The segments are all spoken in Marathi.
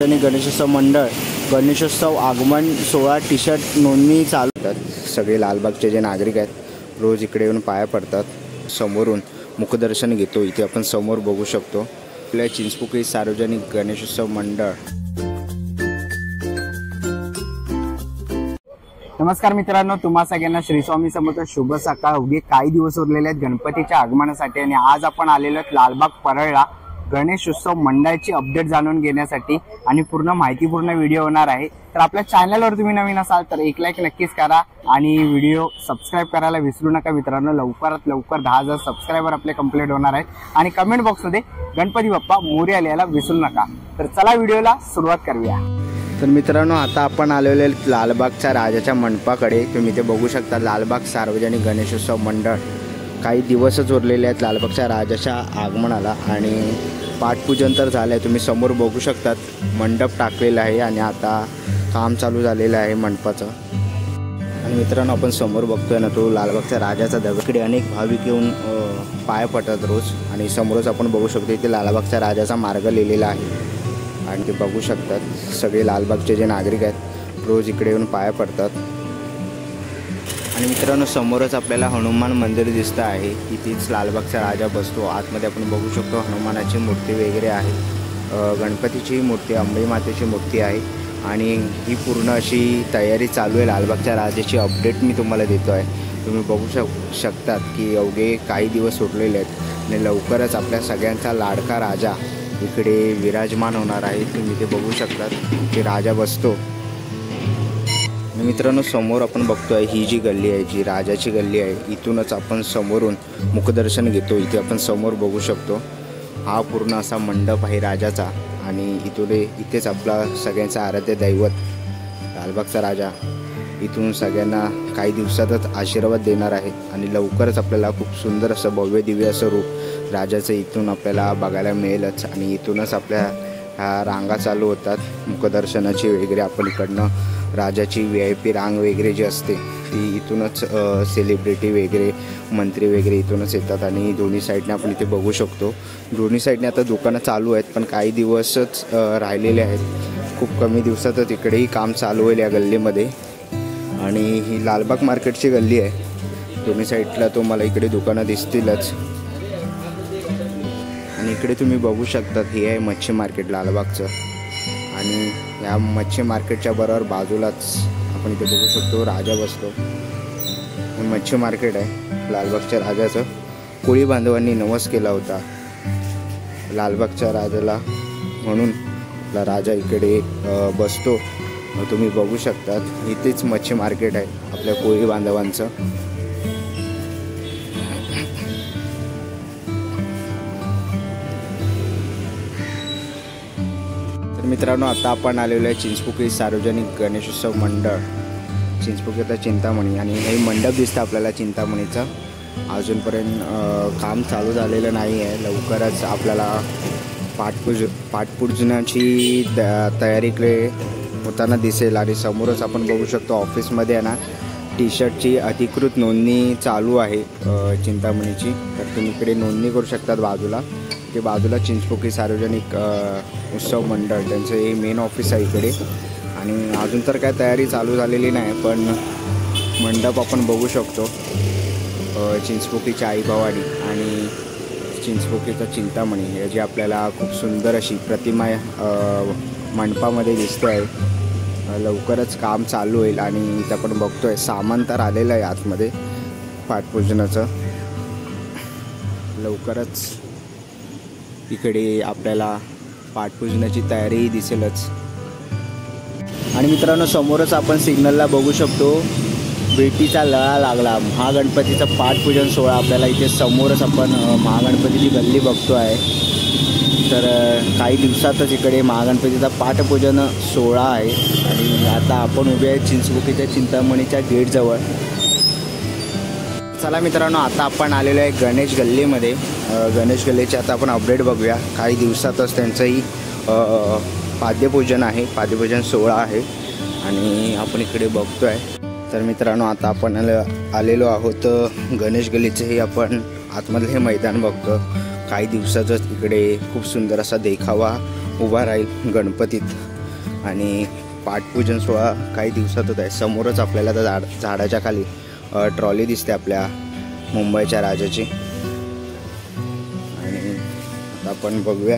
आणि गणेशोत्सव मंडळ गणेशोत्सव आगमन सोहळा टी शर्ट नोंदणी चालू होतात। सगळे लालबागचे जे नागरिक आहेत रोज इकडे येऊन पाया पडतात। समोरून मुखदर्शन घेतो। इथे आपण समोर बघू शकतो आपल्या चिंचपोकळी सार्वजनिक गणेशोत्सव मंडळ। नमस्कार मित्रांनो, तुम्हा सगळ्यांना श्री स्वामी समर्थ शुभ सकाळ। अवघे काही दिवस उरलेले आहेत गणपतीच्या आगमनासाठी आणि आज आपण आलेलो आहोत लालबाग परळला गणेशोत्सव मंडळाची अपडेट जाणून घेण्यासाठी आणि पूर्ण माहितीपूर्ण व्हिडिओ होणार आहे। तर आपल्या चॅनलवर तुम्ही नवीन असाल तर एक लाईक नक्कीच करा आणि व्हिडिओ सबस्क्राइब करायला विसरू नका मित्रांनो। लवकरात लवकर 10,000 सबस्क्राइबर आपले कंप्लीट होणार आहेत आणि कमेंट बॉक्समध्ये गणपती बाप्पा मोरया लिहायला विसरू नका। तर चला व्हिडिओला सुरुवात करूया। तर मित्रांनो, आता आपण आलेले लालबागच्या राजाच्या मंडपाकडे। तुम्ही ते बघू शकता लालबाग सार्वजनिक गणेशोत्सव मंडळ। काही दिवसच उरलेले आहेत लालबागच्या राजाच्या आगमनाला आणि पाठपूजन तर झालंय। तुम्ही समोर बघू शकतात मंडप टाकलेला आहे आणि आता काम चालू झालेलं आहे मंडपाचं। आणि मित्रांनो, आपण समोर बघतोय ना तो लालबागच्या राजाचा दगड। अनेक भाविक येऊन पाया पडतात रोज आणि समोरच आपण बघू शकतो इथे लालबागच्या राजाचा मार्ग लिहिलेला आहे आणि ते बघू शकतात सगळे लालबागचे जे नागरिक आहेत रोज इकडे येऊन पाया पडतात। आणि मित्रांनो, समोरच आपल्याला हनुमान मंदिर दिसतं आहे। इथेच लालबागचा राजा बसतो। आतमध्ये आपण बघू शकतो हनुमानाची मूर्ती वगैरे आहे, गणपतीची मूर्ती, अंबे मातेची मूर्ती आहे आणि ही पूर्ण अशी तयारी चालू आहे लालबागच्या राजाची। अपडेट मी तुम्हाला देतो आहे। तुम्ही बघू शकतात की अवघे काही दिवस उरलेले आहेत आणि लवकरच आपल्या सगळ्यांचा लाडका राजा इकडे विराजमान होणार आहे। तुम्ही ते बघू शकतात की राजा बसतो। मित्रांनो, समोर आपण बघतोय ही जी गल्ली आहे जी राजाची गल्ली आहे, इथूनच आपण समोरून मुखदर्शन घेतो। इथे आपण समोर बघू शकतो हा पूर्ण असा मंडप आहे राजाचा आणि इथेच आपला सगळ्यांचा आराध्य दैवत लालबागचा राजा इथून सगळ्यांना काही दिवसातच आशीर्वाद देणार आहे आणि लवकरच आपल्याला खूप सुंदर असं भव्य दिव्य असं रूप राजाचं इथून आपल्याला बघायला मिळेलच। आणि इथूनच आपल्या ह्या रांगा चालू होतात मुखदर्शनाची वगैरे। आपण इकडनं राजाची VIP रांग वगैरे जी असते ती इथूनच, सेलिब्रिटी वगैरे मंत्री वगैरे इथूनच येतात आणि दोन्ही साईडने आपण इथे बघू शकतो। दोन्ही साईडने आता दुकानं चालू आहेत पण काही दिवसच राहिलेले आहेत। खूप कमी दिवसातच इकडेही काम चालू होईल या गल्लीमध्ये। आणि ही लालबाग मार्केटची गल्ली आहे। दोन्ही साईडला तुम्हाला इकडे दुकानं दिसतीलच आणि इकडे तुम्ही बघू शकता हे आहे मच्छी मार्केट लालबागचं आणि या मच्छी मार्केटच्या बरोबर बाजूलाच आपण इथे बघू शकतो राजा बसतो। मच्छी मार्केट आहे लालबागच्या राजाचं। कोळी बांधवांनी नवस केला होता लालबागच्या राजाला म्हणून आपला राजा इकडे बसतो। तुम्ही बघू शकतात इथेच मच्छी मार्केट आहे आपल्या कोळी बांधवांचं। मित्रांनो, आता आपण आलेलो आहे चिंचपोकळी सार्वजनिक गणेशोत्सव मंडळ, चिंचपोकळीचा चिंतामणी। आणि हे मंडप दिसतं आपल्याला चिंतामणीचं। अजूनपर्यंत काम चालू झालेलं नाही आहे। लवकरच आपल्याला पाठपूजनाची तयारीकडे होताना दिसेल। आणि समोरच आपण बघू शकतो ऑफिसमध्ये आहे ना टी शर्टची अधिकृत नोंदणी चालू आहे चिंतामणीची। तर तुम्ही इकडे नोंदणी करू शकतात बाजूला। ते बाजूला चिंचपोकळी सार्वजनिक उत्सव मंडळ त्यांचं हे मेन ऑफिस आहे इकडे। आणि अजून तर काय तयारी चालू झालेली नाही पण मंडप आपण बघू शकतो चिंचपोकळीची आई भवानी आणि चिंचपोकळीचा चिंतामणी याची आपल्याला खूप सुंदर अशी प्रतिमा मंडपामध्ये दिसते आहे। लवकरच काम चालू होईल आणि इथं आपण बघतोय सामान तर आलेलं आहे आतमध्ये पाठपूजनाचं। लवकरच इकडे आपल्याला पाठपूजनाची तयारी दिसेलच। आणि मित्रांनो, समोरच आपण सिग्नलला बघू शकतो बेटीचा लळा लागला। महागणपतीचा पाठपूजन सोहळा आपल्याला इथे समोरच आपण महागणपतीची गल्ली बघतो आहे। तर काही दिवसातच इकडे महागणपतीचा पाठपूजन सोहळा आहे आणि आता आपण उभे आहे चिंचपोकळीच्या चिंतामणीच्या गेटजवळ। चला मित्रांनो, आता आपण आलेलो आहे गणेश गल्लीमध्ये। गणेश गल्लीचे आता आपण अपडेट बघूया। काही दिवसातच त्यांचंही पाद्यपूजन आहे, पाद्यपूजन सोहळा आहे आणि आपण इकडे बघतो आहे। तर मित्रांनो, आता आपण आलेलो आहोत गणेश गल्लीचंही आपण आतमधलं हे मैदान बघतो। काही दिवसातच इकडे खूप सुंदर असा देखावा उभा राहील गणपतीत आणि पाठपूजन सोहळा काही दिवसातच आहे. समोरच आपल्याला त्या झाडाच्या खाली ट्रॉली दिसते आपल्या मुंबईच्या राजाची. आणि आता आपण बघूया,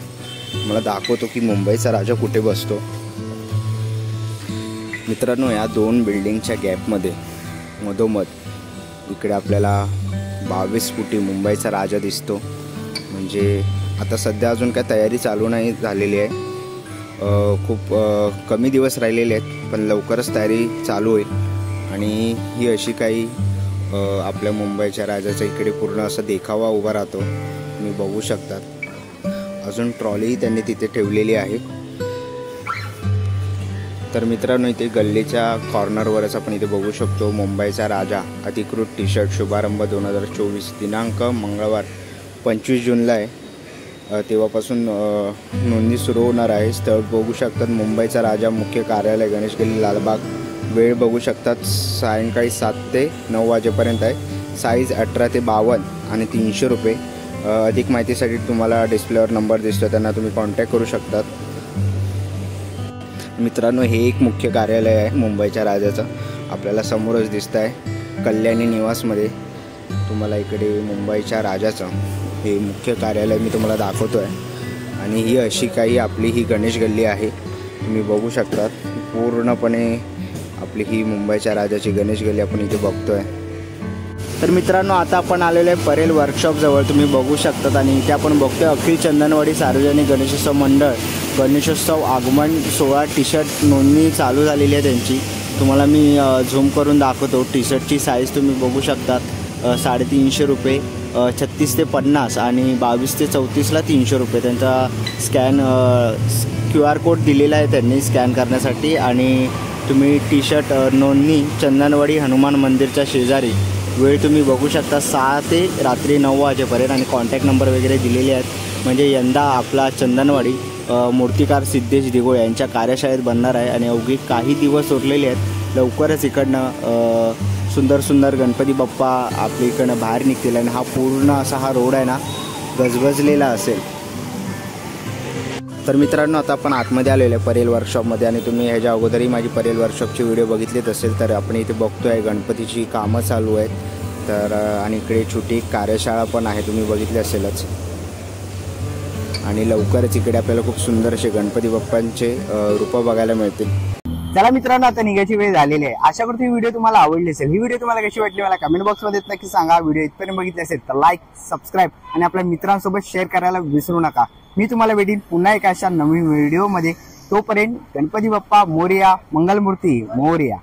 मला दाखवतो की मुंबईचा राजा कुठे बसतो. मित्रांनो, या दोन बिल्डिंगच्या गॅपमध्ये मधोमध इकडे आपल्याला 22 फुटी मुंबईचा राजा दिसतो. म्हणजे आता सध्या अजून काय तयारी चालू नाही झालेली आहे, खूप कमी दिवस राहिलेले आहेत, पण लवकरच तयारी चालू होईल. आणि ही अशी काही आपल्या मुंबईच्या राजाचा इकडे पूर्ण असा देखावा उभा राहतो, तुम्ही बघू शकतात. अजून ट्रॉली त्यांनी तिथे ठेवलेली आहे. तर मित्रांनो, इथे गल्लीच्या कॉर्नरवरच आपण इथे बघू शकतो मुंबईचा राजा अधिकृत टी शर्ट शुभारंभ 2024 दिनांक मंगळवार 25 जूनला आहे. तेव्हापासून नोंदणी सुरू होणार आहे. स्थळ बघू शकतात मुंबईचा राजा मुख्य कार्यालय गणेश गल्ली लालबाग. वेळ बघू शकतात सायंकाळी 7 ते 9 वाजेपर्यंत आहे. साईज 18 ते 52 आणि 300 रुपये. अधिक माहितीसाठी तुम्हाला डिस्प्लेवर नंबर दिसतो, त्यांना तुम्ही कॉन्टॅक्ट करू शकतात. मित्रांनो, हे एक मुख्य कार्यालय आहे मुंबईच्या राजाचं, आपल्याला समोरच दिसत आहे कल्याणी निवासमध्ये. तुम्हाला इकडे मुंबईच्या राजाचं हे मुख्य कार्यालय मी तुम्हाला दाखवतो आहे. आणि ही अशी काही आपली ही गणेश गल्ली आहे, तुम्ही बघू शकतात. पूर्णपणे आपली ही मुंबईच्या राजाची गणेश गल्ली आपण इथे बघतो आहे. तर मित्रांनो, आता आपण आलेलो आहे परेल वर्कशॉपजवळ, तुम्ही बघू शकतात. आणि इथे आपण बघतोय अखिल चंदनवाडी सार्वजनिक गणेशोत्सव मंडळ गणेशोत्सव आगमन सोहळा टी शर्ट नोंदणी चालू झालेली आहे त्यांची. तुम्हाला मी झूम करून दाखवतो. टी शर्टची साईज तुम्ही बघू शकतात, 350 रुपये, 36 ते 50 आणि 22 ते 34ला 300 रुपये. त्यांचा स्कॅन QR कोड दिलेला आहे त्यांनी स्कॅन करण्यासाठी. आणि तुम्ही टी शर्ट नोंदणी चंदनवाडी हनुमान मंदिरच्या शेजारी. वेळ तुम्ही बघू शकता 6 ते रात्री 9 वाजेपर्यंत. आणि कॉन्टॅक्ट नंबर वगैरे दिलेले आहेत. म्हणजे यंदा आपला चंदनवाडी मूर्तिकार सिद्धेश दिगोळ यांच्या कार्यशाळेत बनणार आहे. आणि अवघी काही दिवस उरलेले आहेत. लवकरच इकडनं सुंदर सुंदर गणपती बाप्पा आपल्या इकडनं बाहेर निघतील. आणि हा पूर्ण असा हा रोड आहे ना गजबजलेला असेल. तर मित्रांनो, आता आपण आतमध्ये आलेलो आहे परेल वर्कशॉपमध्ये. आणि तुम्ही ह्याच्या अगोदरही माझी परेल वर्कशॉपची व्हिडिओ बघितलीच असेल. तर आपण इथे बघतो आहे गणपतीची कामं चालू आहेत. तर आणि इकडे छोटी कार्यशाळा पण आहे, तुम्ही बघितली असेलच. आणि लवकरच इकडे आपल्याला खूप सुंदर असे गणपती बाप्पांचे रूपं बघायला मिळतील. चला मित्रांनो, आता निघायची वेळ झालेली आहे. आशा करतो ही व्हिडिओ तुम्हाला आवडली असेल. ही व्हिडिओ तुम्हाला कशी वाटली मला कमेंट बॉक्समध्ये नक्की सांगा. व्हिडिओ इथपर्यंत बघितली असेल तर लाईक, सबस्क्राईब आणि आपल्या मित्रांसोबत शेअर करायला विसरू नका. मी तुम्हाला भेटीन पुन्हा एका अशा नवीन व्हिडिओमध्ये. तोपर्यंत गणपती बाप्पा मोरया, मंगलमूर्ती मोरया.